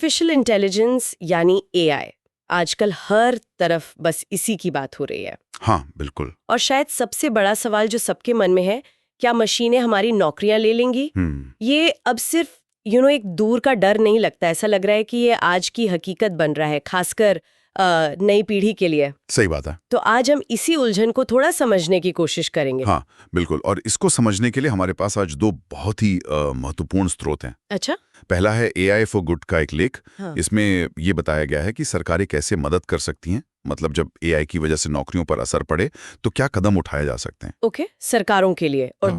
Artificial intelligence यानी AI आजकल हर तरफ बस इसी की बात हो रही है। हाँ, बिल्कुल। और शायद सबसे बड़ा सवाल जो सबके मन में है, क्या मशीनें हमारी नौकरियां ले लेंगी? ये अब सिर्फ एक दूर का डर नहीं लगता, ऐसा लग रहा है कि ये आज की हकीकत बन रहा है, खासकर नई पीढ़ी के लिए। सही बात है। तो आज हम इसी उलझन को थोड़ा समझने की कोशिश करेंगे। हाँ, बिल्कुल। और इसको समझने के लिए हमारे पास आज दो बहुत ही महत्वपूर्ण स्रोत हैं। अच्छा। पहला है एआई फॉर गुड का एक लेख। हाँ। इसमें ये बताया गया है कि सरकारें कैसे मदद कर सकती हैं, मतलब जब एआई की वजह से नौकरियों पर असर पड़े तो क्या कदम उठाए जा सकते हैं। ओके, सरकारों के लिए। और हाँ।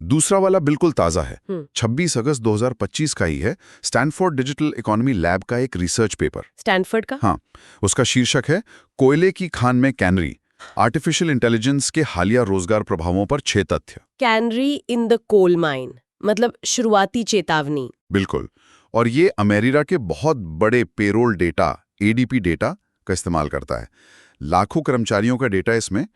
दूसरा वाला बिल्कुल ताज़ा है, 26 अगस्त 2025 का ही है। स्टैनफोर्ड डिजिटल इकोनॉमी लैब का एक रिसर्च पेपर। स्टैनफोर्ड का? हाँ, उसका शीर्षक है कोयले की खान में कैनरी, आर्टिफिशियल इंटेलिजेंस के हालिया रोजगार प्रभावों पर 6 तथ्य। Canary in the coal mine, मतलब शुरुआती चेतावनी। बिल्कुल। और ये अमेरिका के बहुत बड़े पेरोल डेटा, एडीपी डेटा का इस्तेमाल करता है। लाखों कर्मचारियों का डेटा इसमें।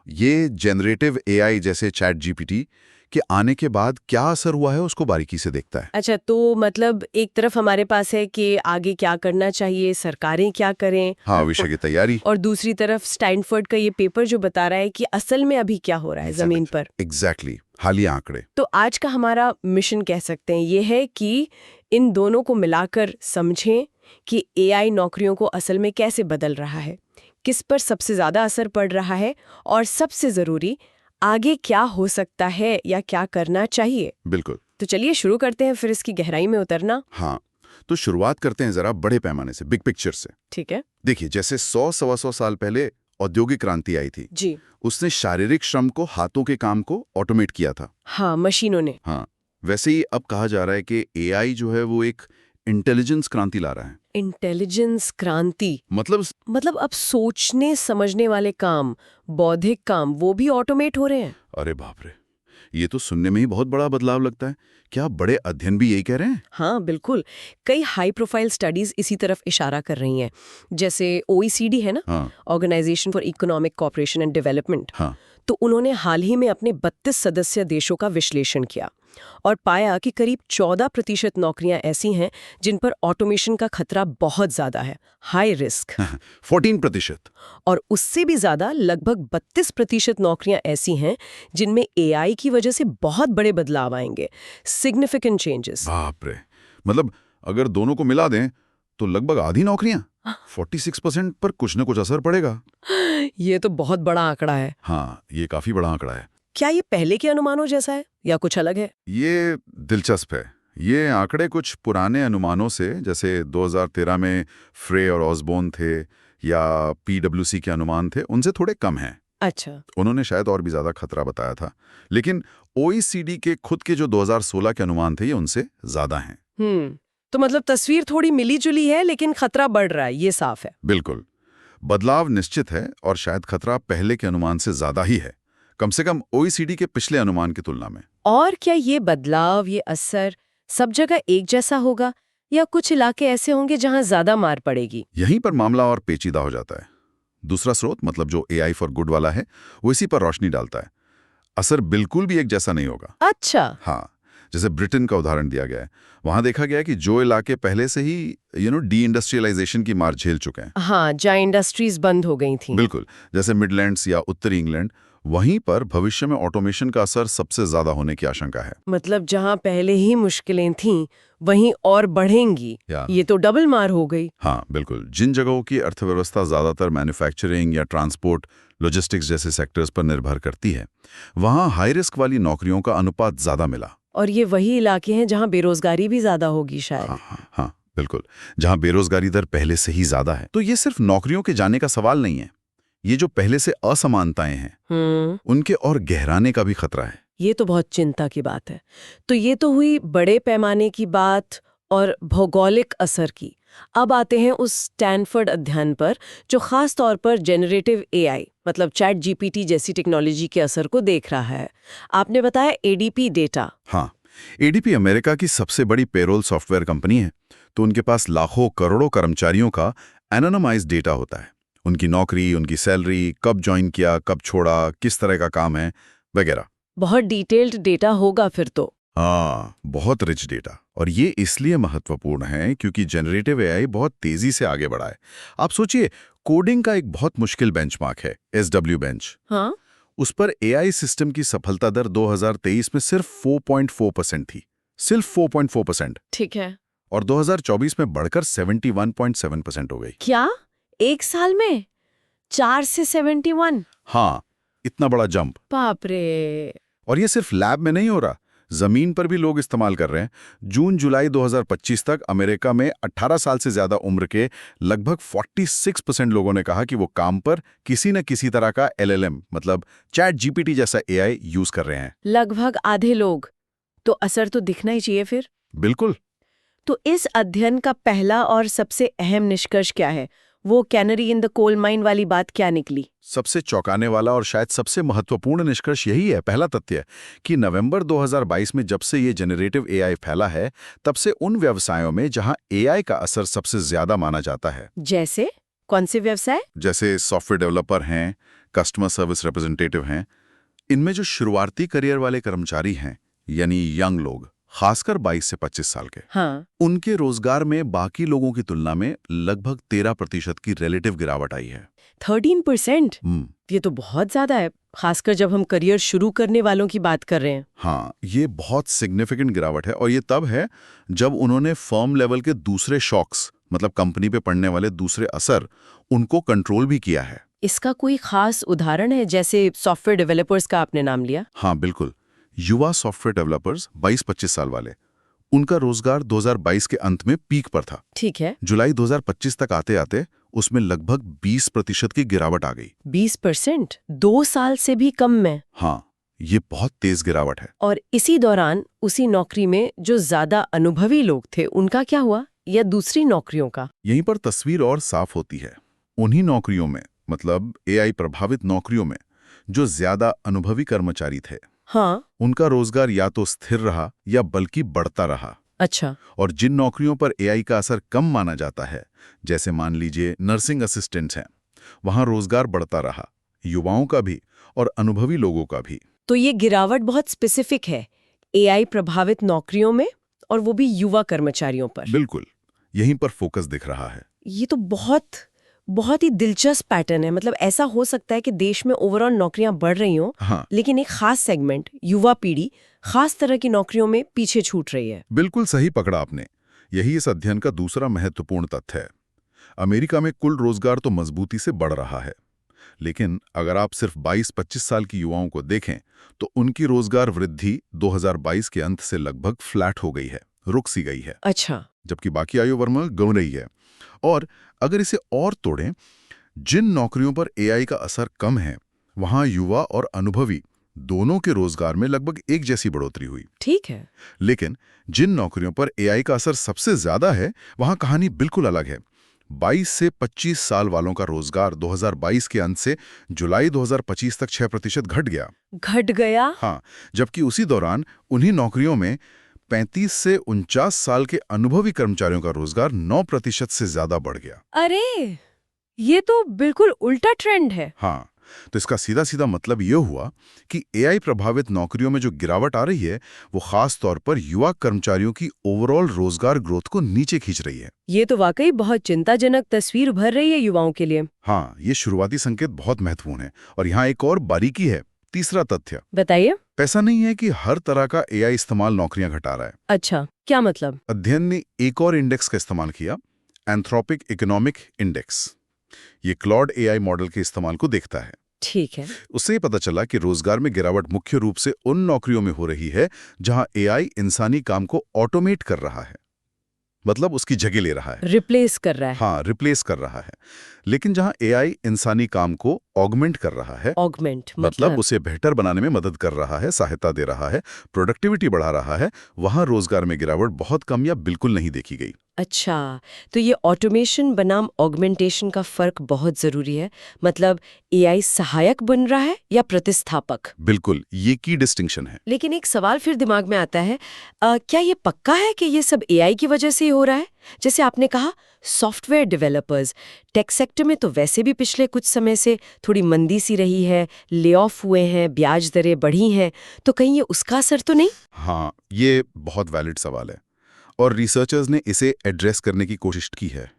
ये जनरेटिव एआई जैसे चैट जीपीटी के आने के बाद क्या असर हुआ है उसको बारीकी से देखता है। अच्छा, तो मतलब एक तरफ हमारे पास है कि आगे क्या करना चाहिए, सरकारें क्या करें। हाँ, विषय की तैयारी। और दूसरी तरफ स्टैनफोर्ड का ये पेपर जो बता रहा है कि असल में अभी क्या हो रहा है जमीन पर। एग्जैक्टली, हालिया आंकड़े। तो आज का हमारा मिशन कह सकते हैं ये है कि इन दोनों को मिलाकर समझें कि एआई नौकरियों को असल में कैसे बदल रहा है, किस पर सबसे ज्यादा असर पड़ रहा है, और सबसे जरूरी आगे क्या हो सकता है या क्या करना चाहिए। बिल्कुल। तो चलिए शुरू करते हैं फिर इसकी गहराई में उतरना। हाँ, तो शुरुआत करते हैं जरा बड़े पैमाने से, बिग पिक्चर से। ठीक है। देखिए, जैसे 100-125 साल पहले औद्योगिक क्रांति आई थी जी। उसने शारीरिक श्रम को, हाथों के काम को ऑटोमेट किया था। हाँ, मशीनों ने। हाँ, वैसे ही अब कहा जा रहा है कि एआई जो है वो एक इंटेलिजेंस क्रांति ला रहा है। इंटेलिजेंस क्रांति मतलब अब सोचने समझने वाले काम, बौद्धिक काम, वो भी ऑटोमेट हो रहे हैं। अरे बाप रे, ये तो सुनने में ही बहुत बड़ा बदलाव लगता है। क्या बड़े अध्ययन भी यही कह रहे हैं? हाँ बिल्कुल, कई हाई प्रोफाइल स्टडीज इसी तरफ इशारा कर रही हैं। जैसे ओईसीडी है ना, हाँ। Organisation for economic cooperation and development. हाँ। तो उन्होंने हाल ही में अपने 32 सदस्य देशों का विश्लेषण किया और पाया कि करीब 14% नौकरियां ऐसी हैं जिन पर ऑटोमेशन का खतरा बहुत ज्यादा है, हाई रिस्क। 14%। और उससे भी ज्यादा लगभग 32% नौकरियां ऐसी हैं जिनमें एआई की वजह से बहुत बड़े बदलाव आएंगे, सिग्निफिकेंट चेंजेस। बाप रे, मतलब अगर दोनों को मिला दें तो लगभग आधी नौकरियां, 46% पर कुछ न कुछ असर पड़ेगा। ये तो बहुत बड़ा आंकड़ा है। हाँ, ये काफी बड़ा आंकड़ा है। क्या ये पहले के अनुमानों जैसा है या कुछ अलग है? ये दिलचस्प है। ये आंकड़े कुछ पुराने अनुमानों से, जैसे 2013 में फ्रे और ऑसबोर्न थे या पीडब्ल्यूसी के अनुमान थे, उनसे थोड़े कम हैं। अच्छा। उन्होंने शायद और भी ज्यादा खतरा बताया था, लेकिन ओईसीडी के खुद के जो 2016 के अनुमान थे ये उनसे ज्यादा हैं। तो मतलब तस्वीर थोड़ी मिली जुली है लेकिन खतरा बढ़ रहा है, ये साफ है। बिल्कुल, बदलाव निश्चित है और शायद खतरा पहले के अनुमान से ज्यादा ही है, कम से कम ओईसीडी के पिछले अनुमान की तुलना में। और क्या ये बदलाव, ये असर सब जगह एक जैसा होगा या कुछ इलाके ऐसे होंगे जहां ज्यादा मार पड़ेगी? यहीं पर मामला और पेचीदा हो जाता है। दूसरा स्रोत, मतलब जो एआई फॉर गुड वाला है, वो इसी पर रोशनी डालता है। असर बिल्कुल भी एक जैसा नहीं होगा। अच्छा। हाँ, जैसे ब्रिटेन का उदाहरण दिया गया है, वहां देखा गया है कि जो इलाके पहले से ही डी इंडस्ट्रियलाइजेशन की मार झेल चुके हैं। हाँ, जहाँ इंडस्ट्रीज बंद हो गई थी। बिल्कुल, जैसे मिडलैंड्स या उत्तरी इंग्लैंड, वहीं पर भविष्य में ऑटोमेशन का असर सबसे ज्यादा होने की आशंका है। मतलब जहाँ पहले ही मुश्किलें थीं वहीं और बढ़ेंगी। ये तो डबल मार हो गई। हाँ बिल्कुल, जिन जगहों की अर्थव्यवस्था ज्यादातर मैन्युफैक्चरिंग या ट्रांसपोर्ट, लॉजिस्टिक्स जैसे सेक्टर्स पर निर्भर करती है, वहां हाई रिस्क वाली नौकरियों का अनुपात ज्यादा मिला। और ये वही इलाके हैं जहाँ बेरोजगारी भी ज्यादा होगी शायद। हाँ, बिल्कुल, जहां बेरोजगारी दर पहले से ही ज्यादा है। तो ये सिर्फ नौकरियों के जाने का सवाल नहीं है, ये जो पहले से असमानताएं हैं उनके और गहराने का भी खतरा है। ये तो बहुत चिंता की बात है। तो ये तो हुई बड़े पैमाने की बात और भौगोलिक असर की। अब आते हैं उस स्टैनफोर्ड अध्ययन पर जो खास तौर पर जेनरेटिव एआई, मतलब चैट जीपीटी जैसी टेक्नोलॉजी के असर को देख रहा है। आपने बताया एडीपी डेटा। हाँ, एडीपी अमेरिका की सबसे बड़ी पेरोल सॉफ्टवेयर कंपनी है, तो उनके पास लाखों करोड़ों कर्मचारियों का एनोनिमाइज्ड डेटा होता है। उनकी नौकरी, उनकी सैलरी, कब ज्वाइन किया, कब छोड़ा, किस तरह का काम है, वगैरह। बहुत डिटेल्ड डेटा होगा फिर तो। हाँ, बहुत रिच डेटा। और ये इसलिए महत्वपूर्ण है क्योंकि जनरेटिव एआई बहुत तेजी से आगे बढ़ा है। आप सोचिए, कोडिंग का एक बहुत मुश्किल बेंचमार्क है SW बेंच। हाँ, उस पर एआई सिस्टम की सफलता दर 2023 में सिर्फ 4.4% थी। सिर्फ 4.4%। ठीक है। और 2024 में बढ़कर 71.7% हो गई। क्या? एक साल में 4 से 71? हाँ, इतना बड़ा जंप। बाप रे। और ये सिर्फ लैब में नहीं हो रहा, जमीन पर भी लोग इस्तेमाल कर रहे हैं। जून-जुलाई 2025 तक अमेरिका में 18 साल से ज्यादा उम्र के लगभग 46% लोगों ने कहा कि वो काम पर किसी न किसी तरह का LLM मतलब चैट जीपीटी जैसा एआई यूज कर रहे हैं। लगभग आधे लोग। तो असर तो दिखना ही चाहिए फिर। बिल्कुल। तो इस अध्ययन का पहला और सबसे अहम निष्कर्ष क्या है? वो canary in the coal mine वाली बात क्या निकली? सबसे चौंकाने वाला और शायद सबसे महत्वपूर्ण निष्कर्ष यही है, पहला तथ्य, कि नवंबर 2022 में जब से ये जनरेटिव एआई फैला है, तब से उन व्यवसायों में जहां एआई का असर सबसे ज्यादा माना जाता है, जैसे कौन से व्यवसाय? जैसे सॉफ्टवेयर डेवलपर हैं, कस्टमर सर्विस रिप्रेजेंटेटिव हैं, इनमें जो शुरुआती करियर वाले कर्मचारी हैं, यानी यंग लोग, खासकर 22 से 25 साल के, हाँ, उनके रोजगार में बाकी लोगों की तुलना में लगभग 13% की रिलेटिव गिरावट आई है। 13%? हम्म, ये तो बहुत ज्यादा है, खासकर जब हम करियर शुरू करने वालों की बात कर रहे हैं। हाँ, ये बहुत सिग्निफिकेंट गिरावट है और ये तब है जब उन्होंने फर्म लेवल के दूसरे शॉक्स मतलब कंपनी पे पड़ने वाले दूसरे असर उनको कंट्रोल भी किया है। इसका कोई खास उदाहरण है, जैसे सॉफ्टवेयर डेवलपर्स का आपने नाम लिया? हाँ बिल्कुल, युवा सॉफ्टवेयर डेवलपर्स 22-25 साल वाले, उनका रोजगार 2022 के अंत में पीक पर था। ठीक है। जुलाई 2025 तक आते आते उसमें लगभग 20% की गिरावट आ गई। 20%? 2 साल से भी कम में? हाँ, ये बहुत तेज गिरावट है। और इसी दौरान उसी नौकरी में जो ज्यादा अनुभवी लोग थे उनका क्या हुआ, या दूसरी नौकरियों का? यहीं पर तस्वीर और साफ होती है। उन्हीं नौकरियों में, मतलब एआई प्रभावित नौकरियों में, जो ज्यादा अनुभवी कर्मचारी थे, हाँ। उनका रोजगार या तो स्थिर रहा या बल्कि बढ़ता रहा। अच्छा। और जिन नौकरियों पर एआई का असर कम माना जाता है, जैसे मान लीजिए नर्सिंग असिस्टेंट्स हैं, वहां रोजगार बढ़ता रहा, युवाओं का भी और अनुभवी लोगों का भी। तो ये गिरावट बहुत स्पेसिफिक है एआई प्रभावित नौकरियों में, और वो भी युवा कर्मचारियों पर। बिल्कुल, यहीं पर फोकस दिख रहा है। ये तो बहुत ही दिलचस्प पैटर्न है। मतलब ऐसा हो सकता है कि देश में ओवरऑल नौकरियां बढ़ रही हों, हाँ, लेकिन एक खास सेगमेंट, युवा पीढ़ी, खास तरह की नौकरियों में पीछे छूट रही है। बिल्कुल सही पकड़ा आपने। यही इस अध्ययन का दूसरा महत्वपूर्ण तथ्य है। अमेरिका में कुल रोजगार तो मजबूती से बढ़ रहा है, लेकिन अगर आप सिर्फ 22-25 साल की युवाओं को देखें तो उनकी रोजगार वृद्धि 2022 के अंत से लगभग फ्लैट हो गई है, रुक सी गई है। अच्छा। जबकि बाकी आयु वर्ग गम रही है। और अगर इसे और तोड़ें, जिन नौकरियों पर एआई का असर कम है, वहां युवा और अनुभवी दोनों के रोजगार में लगभग एक जैसी बढ़ोतरी हुई। ठीक है। लेकिन जिन नौकरियों पर एआई का असर सबसे ज्यादा है, वहां कहानी बिल्कुल अलग है। 22 से 25 साल वालों का रोजगार 2022 के अंत से जुलाई 2025 तक 6% घट गया। घट गया? हाँ, जबकि उसी दौरान उन्हीं नौकरियों में 35 से 49 साल के अनुभवी कर्मचारियों का रोजगार 9% से ज्यादा बढ़ गया। अरे, ये तो बिल्कुल उल्टा ट्रेंड है। हाँ, तो इसका सीधा सीधा मतलब ये हुआ कि एआई प्रभावित नौकरियों में जो गिरावट आ रही है, वो खास तौर पर युवा कर्मचारियों की ओवरऑल रोजगार ग्रोथ को नीचे खींच रही है। ये तो वाकई बहुत चिंताजनक तस्वीर उभर रही है युवाओं के लिए। हाँ, ये शुरुआती संकेत बहुत महत्वपूर्ण है। और यहाँ एक और बारीकी है, तीसरा तथ्य। बताइए। ऐसा नहीं है कि हर तरह का एआई इस्तेमाल नौकरियां घटा रहा है। अच्छा, क्या मतलब? अध्ययन ने एक और इंडेक्स का इस्तेमाल किया, एंथ्रोपिक इकोनॉमिक इंडेक्स। ये क्लॉड एआई मॉडल के इस्तेमाल को देखता है। ठीक है। उससे ये पता चला कि रोजगार में गिरावट मुख्य रूप से उन नौकरियों में हो रही है जहां एआई इंसानी काम को ऑटोमेट कर रहा है, मतलब उसकी जगह ले रहा है, रिप्लेस कर रहा है। हाँ, रिप्लेस कर रहा है। लेकिन जहां एआई इंसानी काम को ऑगमेंट कर रहा है, ऑगमेंट मतलब उसे बेहतर बनाने में मदद कर रहा है, सहायता दे रहा है, प्रोडक्टिविटी बढ़ा रहा है, वहां रोजगार में गिरावट बहुत कम या बिल्कुल नहीं देखी गई। अच्छा, तो ये ऑटोमेशन बनाम ऑगमेंटेशन का फर्क बहुत जरूरी है। मतलब एआई सहायक बन रहा है या प्रतिस्थापक? बिल्कुल, ये की डिस्टिंक्शन है। लेकिन एक सवाल फिर दिमाग में आता है, क्या ये पक्का है कि ये सब एआई की वजह से ही हो रहा है? जैसे आपने कहा, सॉफ्टवेयर डेवलपर्स, टेक सेक्टर में तो वैसे भी पिछले कुछ समय से थोड़ी मंदी सी रही है, ले ऑफ हुए हैं, ब्याज दरें बढ़ी हैं, तो कहीं ये उसका असर तो नहीं? हाँ, ये बहुत वैलिड सवाल है और रिसर्चर्स ने इसे एड्रेस करने की कोशिश की है।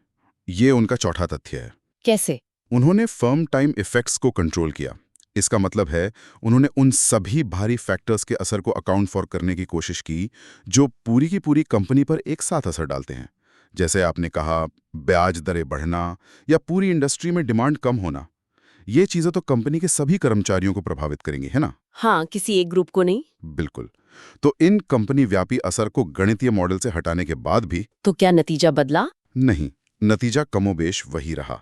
ये उनका चौथा तथ्य है। कैसे? उन्होंने फर्म टाइम इफेक्ट्स को कंट्रोल किया। इसका मतलब है उन्होंने उन सभी भारी फैक्टर्स के असर को अकाउंट फॉर करने की कोशिश की जो पूरी की पूरी कंपनी पर एक साथ असर डालते हैं। जैसे आपने कहा, ब्याज दरें बढ़ना या पूरी इंडस्ट्री में डिमांड कम होना। ये चीज़ें तो कंपनी के सभी कर्मचारियों को प्रभावित करेंगी, है ना? हाँ, किसी एक ग्रुप को नहीं। बिल्कुल। तो इन कंपनी व्यापी असर को गणितीय मॉडल से हटाने के बाद भी तो क्या नतीजा बदला? नहीं, नतीजा कमोबेश वही रहा।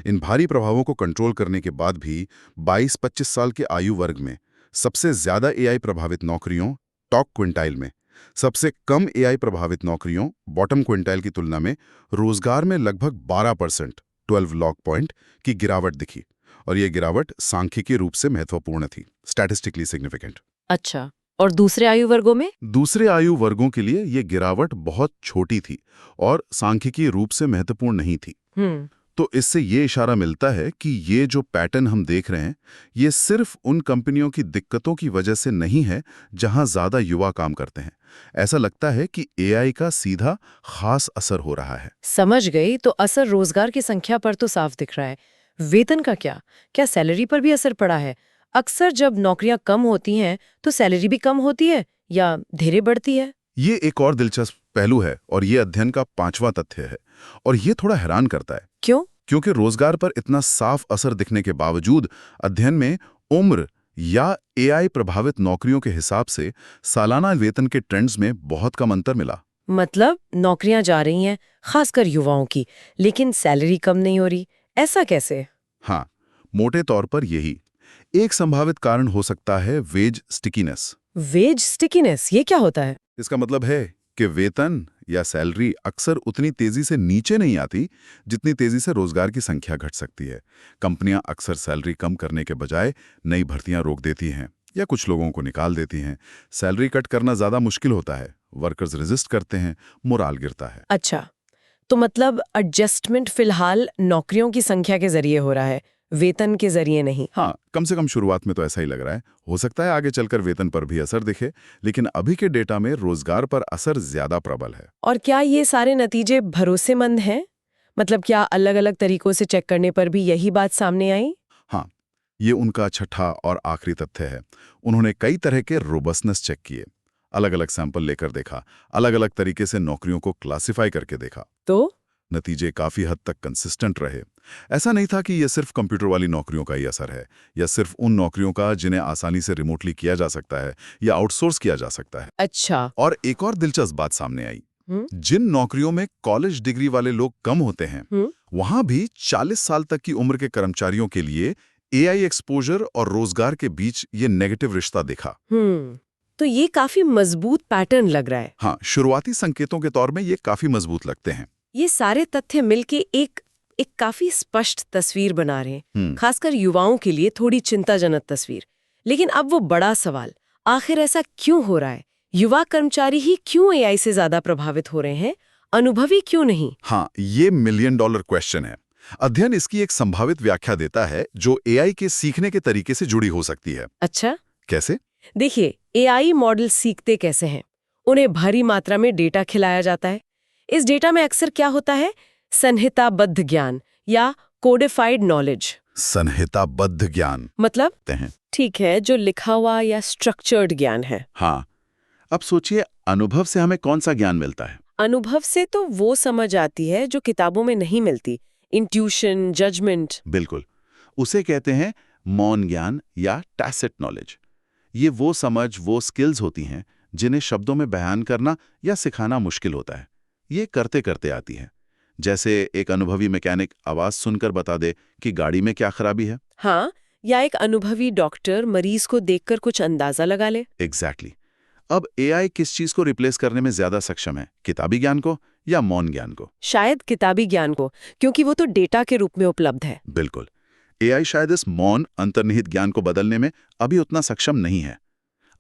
इन भारी प्रभावों को कंट्रोल करने के बाद भी 22-25 साल के आयु वर्ग में सबसे ज्यादा एआई प्रभावित नौकरियों टॉप क्विंटाइल में, सबसे कम एआई प्रभावित नौकरियों बॉटम क्विंटाइल की तुलना में रोजगार में लगभग 12% 12 लॉग पॉइंट की गिरावट दिखी। और ये गिरावट सांख्यिकीय रूप से महत्वपूर्ण थी, स्टैटिस्टिकली सिग्निफिकेंट। अच्छा, और दूसरे आयु वर्गों में? दूसरे आयु वर्गों के लिए ये गिरावट बहुत छोटी थी और सांख्यिकीय रूप से महत्वपूर्ण नहीं थी। तो इससे ये इशारा मिलता है कि ये जो पैटर्न हम देख रहे हैं, ये सिर्फ उन कंपनियों की दिक्कतों की वजह से नहीं है जहां ज्यादा युवा काम करते हैं। ऐसा लगता है कि एआई का सीधा खास असर हो रहा है। समझ गई। तो असर रोजगार की संख्या पर तो साफ दिख रहा है। वेतन का क्या? क्या सैलरी पर भी असर पड़ा है? अक्सर जब नौकरियां कम होती हैं तो सैलरी भी कम होती है या धीरे बढ़ती है? ये एक और दिलचस्प पहलू है और ये अध्ययन का 5वां तथ्य है और ये थोड़ा हैरान करता है। क्यों? क्योंकि रोजगार पर इतना साफ असर दिखने के बावजूद अध्ययन में उम्र या एआई प्रभावित नौकरियों के हिसाब से सालाना वेतन के ट्रेंड्स में बहुत कम अंतर मिला। मतलब नौकरियां जा रही हैं, खासकर युवाओं की, लेकिन सैलरी कम नहीं हो रही। ऐसा कैसे? हाँ, मोटे तौर पर यही एक संभावित कारण हो सकता है, वेज स्टिकीनेस। वेज स्टिकीनेस, ये क्या होता है? इसका मतलब है कि वेतन या सैलरी अक्सर उतनी तेजी से नीचे नहीं आती जितनी तेजी से रोजगार की संख्या घट सकती है। कंपनियां अक्सर सैलरी कम करने के बजाय नई भर्तियां रोक देती हैं या कुछ लोगों को निकाल देती हैं। सैलरी कट करना ज्यादा मुश्किल होता है, वर्कर्स रेजिस्ट करते हैं, मोराल गिरता है। अच्छा, तो मतलब एडजस्टमेंट फिलहाल नौकरियों की संख्या के जरिए हो रहा है, वेतन के जरिए नहीं। हाँ, कम से कम शुरुआत में तो ऐसा ही लग रहा है। हो सकता है आगे चलकर वेतन पर भी असर दिखे, लेकिन अभी के डेटा में रोजगार पर असर ज्यादा प्रबल है। और क्या ये सारे नतीजे भरोसेमंद हैं? मतलब क्या अलग-अलग तरीकों से चेक करने पर भी यही बात सामने आई? हाँ, ये उनका छठा और आखिरी तथ्य है। उन्होंने कई तरह के रोबस्टनेस चेक किए, अलग अलग सैंपल लेकर देखा, अलग अलग तरीके से नौकरियों को क्लासिफाई करके देखा। तो नतीजे काफी हद तक कंसिस्टेंट रहे। ऐसा नहीं था कि यह सिर्फ कंप्यूटर वाली नौकरियों का ही असर है या सिर्फ उन नौकरियों का जिन्हें आसानी से रिमोटली किया जा सकता है या आउटसोर्स किया जा सकता है। अच्छा। और एक और दिलचस्प बात सामने आई, जिन नौकरियों में कॉलेज डिग्री वाले लोग कम होते हैं, वहां भी 40 साल तक की उम्र के कर्मचारियों के लिए एआई एक्सपोजर और रोजगार के बीच ये नेगेटिव रिश्ता दिखा। तो ये काफी मजबूत पैटर्न लग रहा है। हाँ, शुरुआती संकेतों के तौर में ये काफी मजबूत लगते हैं। ये सारे तथ्य मिलके एक काफी स्पष्ट तस्वीर बना रहे हैं, खासकर युवाओं के लिए थोड़ी चिंताजनक तस्वीर। लेकिन अब वो बड़ा सवाल, आखिर ऐसा क्यों हो रहा है? युवा कर्मचारी ही क्यों एआई से ज्यादा प्रभावित हो रहे हैं, अनुभवी क्यों नहीं? हाँ, ये $1 मिलियन क्वेश्चन है। अध्ययन इसकी एक संभावित व्याख्या देता है जो एआई के सीखने के तरीके से जुड़ी हो सकती है। अच्छा, कैसे? देखिए, एआई मॉडल सीखते कैसे हैं? उन्हें भारी मात्रा में डेटा खिलाया जाता है। इस डेटा में अक्सर क्या होता है? संहिताबद्ध ज्ञान या कोडिफाइड नॉलेज। संहिताबद्ध ज्ञान मतलब? हैं। ठीक है, जो लिखा हुआ या स्ट्रक्चर्ड ज्ञान है। हाँ, अब सोचिए अनुभव से हमें कौन सा ज्ञान मिलता है? अनुभव से तो वो समझ आती है जो किताबों में नहीं मिलती, इंट्यूशन, जजमेंट। बिल्कुल, उसे कहते हैं मौन ज्ञान या टैसिट नॉलेज। ये वो समझ, वो स्किल्स होती हैं जिन्हें शब्दों में बयान करना या सिखाना मुश्किल होता है। ये करते करते आती है। जैसे एक अनुभवी मैकेनिक आवाज सुनकर बता दे कि गाड़ी में क्या खराबी है। हाँ, या एक अनुभवी डॉक्टर मरीज को देखकर कुछ अंदाजा लगा ले। एग्जैक्टली। अब एआई किस चीज को रिप्लेस करने में ज्यादा सक्षम है, किताबी ज्ञान को या मौन ज्ञान को? शायद किताबी ज्ञान को, क्योंकि वो तो डेटा के रूप में उपलब्ध है। बिल्कुल। एआई शायद इस मौन अंतर्निहित ज्ञान को बदलने में अभी उतना सक्षम नहीं है।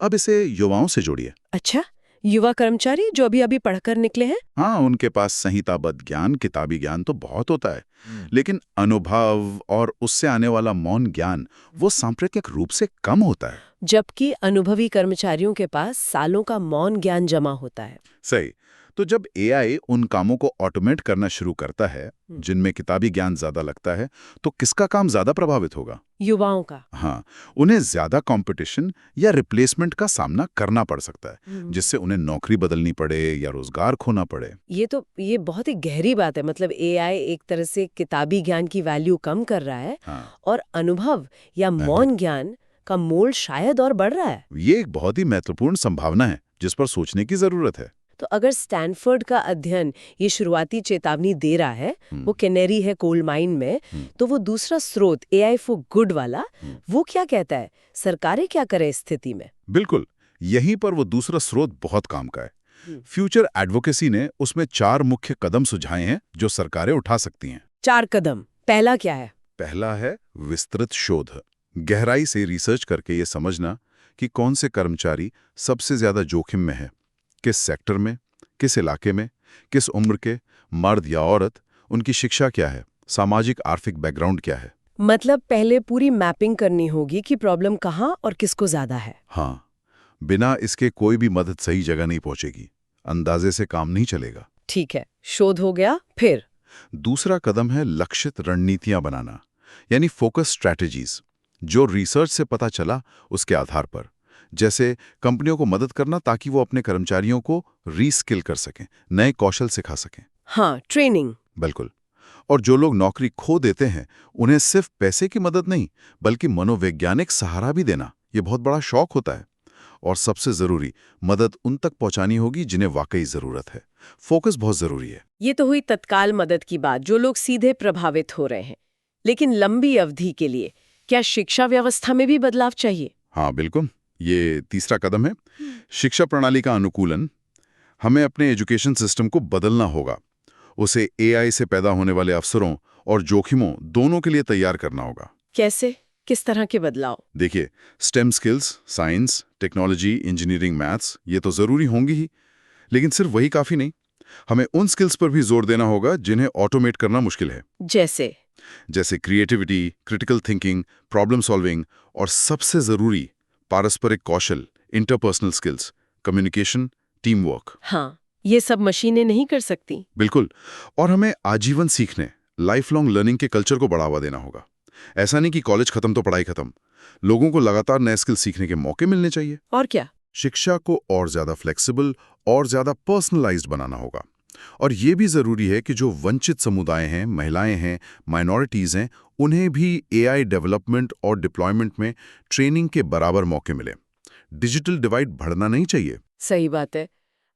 अब इसे युवाओं से जोड़िए। अच्छा, युवा कर्मचारी जो अभी अभी पढ़कर निकले हैं? हाँ, उनके पास संहिताबद्ध ज्ञान, किताबी ज्ञान तो बहुत होता है, लेकिन अनुभव और उससे आने वाला मौन ज्ञान वो सांप्रदायिक रूप से कम होता है। जबकि अनुभवी कर्मचारियों के पास सालों का मौन ज्ञान जमा होता है। सही। तो जब एआई उन कामों को ऑटोमेट करना शुरू करता है जिनमें किताबी ज्ञान ज्यादा लगता है, तो किसका काम ज्यादा प्रभावित होगा? युवाओं का। हाँ, उन्हें ज्यादा कंपटीशन या रिप्लेसमेंट का सामना करना पड़ सकता है, जिससे उन्हें नौकरी बदलनी पड़े या रोजगार खोना पड़े। ये बहुत ही गहरी बात है। मतलब एआई एक तरह से किताबी ज्ञान की वैल्यू कम कर रहा है। हाँ। और अनुभव या मौन ज्ञान का मोल शायद और बढ़ रहा है। ये एक बहुत ही महत्वपूर्ण संभावना है जिस पर सोचने की जरूरत है। तो अगर स्टैनफोर्ड का अध्ययन ये शुरुआती चेतावनी दे रहा है, वो कैनेरी है कोल माइन में, तो वो दूसरा स्रोत एआई फॉर गुड वाला, वो क्या कहता है? सरकारें क्या करें इस स्थिति में? बिल्कुल, यहीं पर वो दूसरा स्रोत बहुत काम का है। फ्यूचर एडवोकेसी ने उसमें 4 मुख्य कदम सुझाए हैं जो सरकारें उठा सकती हैं। 4 कदम। पहला क्या है? पहला है विस्तृत शोध। गहराई से रिसर्च करके ये समझना कि कौन से कर्मचारी सबसे ज्यादा जोखिम में है, किस सेक्टर में, किस इलाके में, किस उम्र के, मर्द या औरत, उनकी शिक्षा क्या है, सामाजिक आर्थिक बैकग्राउंड क्या है। मतलब पहले पूरी मैपिंग करनी होगी कि प्रॉब्लम कहाँ और किसको ज्यादा है। हाँ, बिना इसके कोई भी मदद सही जगह नहीं पहुंचेगी, अंदाजे से काम नहीं चलेगा। ठीक है, शोध हो गया। फिर दूसरा कदम है लक्षित रणनीतियां बनाना, यानी फोकस स्ट्रैटेजीज, जो रिसर्च से पता चला उसके आधार पर। जैसे कंपनियों को मदद करना ताकि वो अपने कर्मचारियों को रीस्किल कर सकें, नए कौशल सिखा सकें। हाँ, ट्रेनिंग। बिल्कुल। और जो लोग नौकरी खो देते हैं, उन्हें सिर्फ पैसे की मदद नहीं बल्कि मनोवैज्ञानिक सहारा भी देना, ये बहुत बड़ा शौक होता है। और सबसे जरूरी, मदद उन तक पहुंचानी होगी जिन्हें वाकई जरूरत है। फोकस बहुत जरूरी है। ये तो हुई तत्काल मदद की बात, जो लोग सीधे प्रभावित हो रहे हैं। लेकिन लंबी अवधि के लिए क्या शिक्षा व्यवस्था में भी बदलाव चाहिए? हाँ बिल्कुल, ये तीसरा कदम है। शिक्षा प्रणाली का अनुकूलन। हमें अपने एजुकेशन सिस्टम को बदलना होगा, उसे एआई से पैदा होने वाले अवसरों और जोखिमों दोनों के लिए तैयार करना होगा। कैसे? किस तरह के बदलाव? देखिए, stem skills, science, technology, engineering, maths, ये तो जरूरी होंगी ही, लेकिन सिर्फ वही काफी नहीं। हमें उन स्किल्स पर भी जोर देना होगा जिन्हें ऑटोमेट करना मुश्किल है। जैसे creativity, critical thinking, problem solving और सबसे जरूरी पारस्परिक कौशल, interpersonal skills, communication, team work. हाँ, ये सब मशीनें नहीं कर सकती। बिल्कुल। और हमें आजीवन सीखने, लाइफ लॉन्ग लर्निंग के कल्चर को बढ़ावा देना होगा। ऐसा नहीं कि कॉलेज खत्म तो पढ़ाई खत्म। लोगों को लगातार नए स्किल सीखने के मौके मिलने चाहिए। और क्या? शिक्षा को और ज्यादा फ्लेक्सिबल और ज्यादा पर्सनलाइज्ड बनाना होगा। और ये भी जरूरी है कि जो वंचित समुदाय हैं, महिलाएं हैं, माइनॉरिटीज हैं, उन्हें भी एआई डेवलपमेंट और डिप्लॉयमेंट में ट्रेनिंग के बराबर मौके मिले। डिजिटल डिवाइड बढ़ना नहीं चाहिए। सही बात है।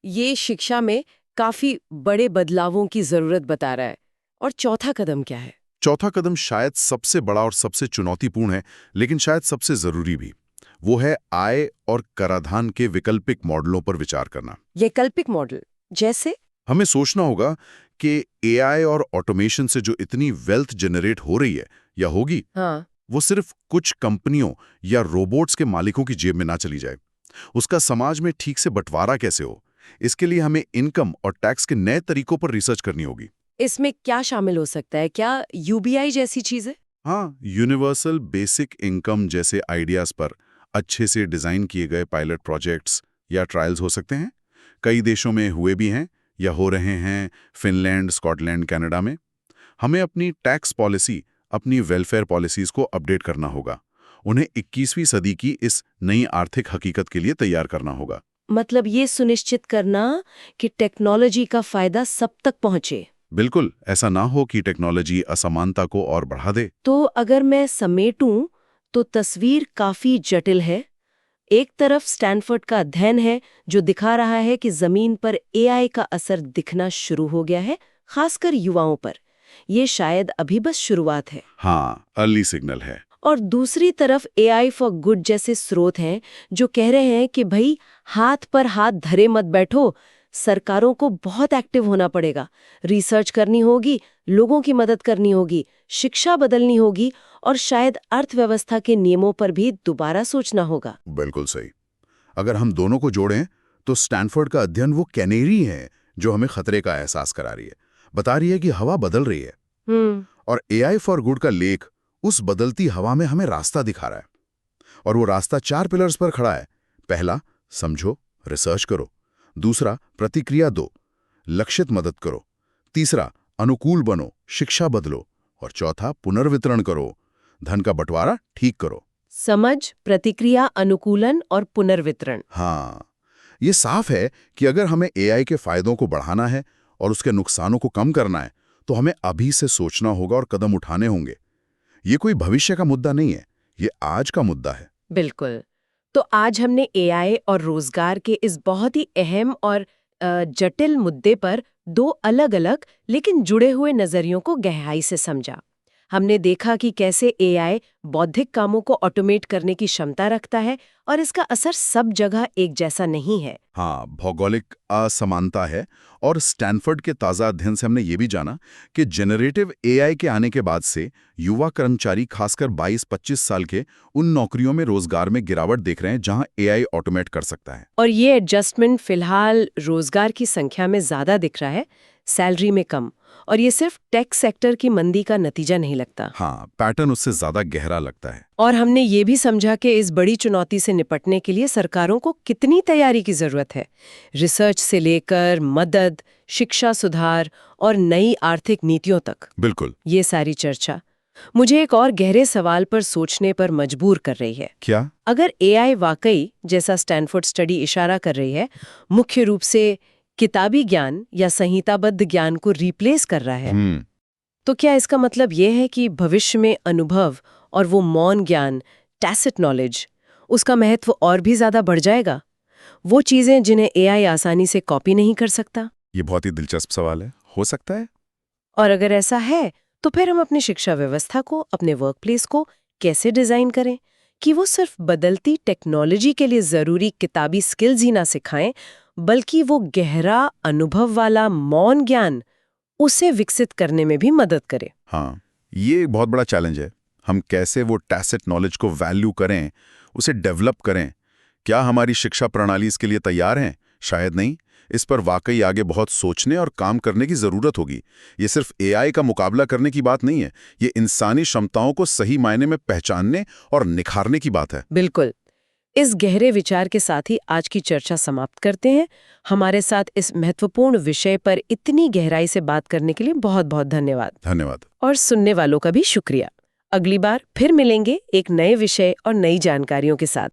ये शिक्षा में काफी बड़े बदलावों की जरूरत बता रहा है। और चौथा कदम क्या है? चौथा कदम शायद सबसे बड़ा और सबसे चुनौतीपूर्ण है, लेकिन शायद सबसे जरूरी भी। वो है आय और कराधान के वैकल्पिक मॉडलों पर विचार करना। वैकल्पिक मॉडल जैसे? हमें सोचना होगा कि एआई और ऑटोमेशन से जो इतनी वेल्थ जनरेट हो रही है या होगी, हाँ, वो सिर्फ कुछ कंपनियों या रोबोट्स के मालिकों की जेब में ना चली जाए। उसका समाज में ठीक से बंटवारा कैसे हो, इसके लिए हमें इनकम और टैक्स के नए तरीकों पर रिसर्च करनी होगी। इसमें क्या शामिल हो सकता है? क्या यूबीआई जैसी चीजें? हाँ, यूनिवर्सल बेसिक इनकम जैसे आइडियाज पर अच्छे से डिजाइन किए गए पायलट प्रोजेक्ट्स या ट्रायल्स हो सकते हैं। कई देशों में हुए भी हैं या हो रहे हैं, फिनलैंड, स्कॉटलैंड, कनाडा में। हमें अपनी टैक्स पॉलिसी, अपनी वेलफेयर पॉलिसीज को अपडेट करना होगा। उन्हें 21वीं सदी की इस नई आर्थिक हकीकत के लिए तैयार करना होगा। मतलब ये सुनिश्चित करना कि टेक्नोलॉजी का फायदा सब तक पहुंचे। बिल्कुल, ऐसा ना हो कि टेक्नोलॉजी असमानता को और बढ़ा दे। तो अगर मैं समेटूं तो तस्वीर काफी जटिल है। एक तरफ स्टैनफोर्ड का अध्ययन है जो दिखा रहा है कि जमीन पर एआई का असर दिखना शुरू हो गया है, खासकर युवाओं पर। ये शायद अभी बस शुरुआत है। हाँ, अर्ली सिग्नल है। और दूसरी तरफ AI फॉर गुड जैसे स्रोत हैं जो कह रहे हैं कि भाई हाथ पर हाथ धरे मत बैठो, सरकारों को बहुत एक्टिव होना पड़ेगा, रिसर्च करनी होगी, लोगों की मदद करनी होगी, शिक्षा बदलनी होगी और शायद अर्थव्यवस्था के नियमों पर भी दोबारा सोचना होगा। बिल्कुल सही। अगर हम दोनों को जोड़ें तो स्टैनफोर्ड का अध्ययन वो कैनेरी है जो हमें खतरे का एहसास करा रही है, बता रही है कि हवा बदल रही है। और AI फॉर गुड का लेख उस बदलती हवा में हमें रास्ता दिखा रहा है। और वो रास्ता 4 पिलर्स पर खड़ा है। पहला, समझो, रिसर्च करो। दूसरा, प्रतिक्रिया दो, लक्षित मदद करो। तीसरा, अनुकूल बनो, शिक्षा बदलो। और चौथा, पुनर्वितरण करो, धन का बंटवारा ठीक करो। समझ, प्रतिक्रिया, अनुकूलन और पुनर्वितरण। हाँ, ये साफ है कि अगर हमें AI के फायदों को बढ़ाना है और उसके नुकसानों को कम करना है तो हमें अभी से सोचना होगा और कदम उठाने होंगे। ये कोई भविष्य का मुद्दा नहीं है, ये आज का मुद्दा है। बिल्कुल। तो आज हमने AI और रोजगार के इस बहुत ही अहम और जटिल मुद्दे पर दो अलग-अलग लेकिन जुड़े हुए नजरियों को गहराई से समझा। हमने देखा कि कैसे AI बौद्धिक कामों को ऑटोमेट करने की क्षमता रखता है और इसका असर सब जगह एक जैसा नहीं है। हाँ, भौगोलिक असमानता है। और स्टैनफोर्ड के ताज़ा अध्ययन से हमने ये भी जाना कि जेनरेटिव AI के आने के बाद से युवा कर्मचारी, खासकर 22-25 साल के, उन नौकरियों में रोजगार में गिरावट देख रहे हैं जहां AI ऑटोमेट कर सकता है। और ये एडजस्टमेंट फिलहाल रोजगार की संख्या में ज्यादा दिख रहा है, सैलरी में कम। और ये सिर्फ टेक सेक्टर की मंदी का नतीजा नहीं लगता। हाँ, पैटर्न उससे ज्यादा गहरा लगता है। और हमने ये भी समझा कि इस बड़ी चुनौती से निपटने के लिए सरकारों को कितनी तैयारी की जरूरत है। रिसर्च से लेकर मदद, शिक्षा सुधार और नई आर्थिक नीतियों तक। बिल्कुल। ये सारी चर्चा मुझे एक और गहरे सवाल पर सोचने पर मजबूर कर रही है। क्या? अगर AI वाकई, जैसा स्टैनफोर्ड स्टडी इशारा कर रही है, मुख्य रूप से किताबी ज्ञान या संहिताबद्ध ज्ञान को रिप्लेस कर रहा है, तो क्या इसका मतलब ये है कि भविष्य में अनुभव और वो मौन ज्ञान, टैसिट नॉलेज, उसका महत्व और भी ज्यादा बढ़ जाएगा? वो चीजें जिन्हें AI आसानी से कॉपी नहीं कर सकता? ये बहुत ही दिलचस्प सवाल है। हो सकता है। और अगर ऐसा है तो फिर हम अपनी शिक्षा व्यवस्था को, अपने वर्कप्लेस को कैसे डिजाइन करें कि वो सिर्फ बदलती टेक्नोलॉजी के लिए जरूरी किताबी स्किल्स ही ना सिखाएं, बल्कि वो गहरा अनुभव वाला मौन ज्ञान, उसे विकसित करने में भी मदद करे। हाँ, ये एक बहुत बड़ा चैलेंज है। हम कैसे वो टैसिट नॉलेज को वैल्यू करें, उसे डेवलप करें? क्या हमारी शिक्षा प्रणाली इसके लिए तैयार है? शायद नहीं। इस पर वाकई आगे बहुत सोचने और काम करने की जरूरत होगी। ये सिर्फ AI का मुकाबला करने की बात नहीं है, ये इंसानी क्षमताओं को सही मायने में पहचानने और निखारने की बात है। बिल्कुल। इस गहरे विचार के साथ ही आज की चर्चा समाप्त करते हैं। हमारे साथ इस महत्वपूर्ण विषय पर इतनी गहराई से बात करने के लिए बहुत बहुत धन्यवाद। धन्यवाद। और सुनने वालों का भी शुक्रिया। अगली बार फिर मिलेंगे एक नए विषय और नई जानकारियों के साथ।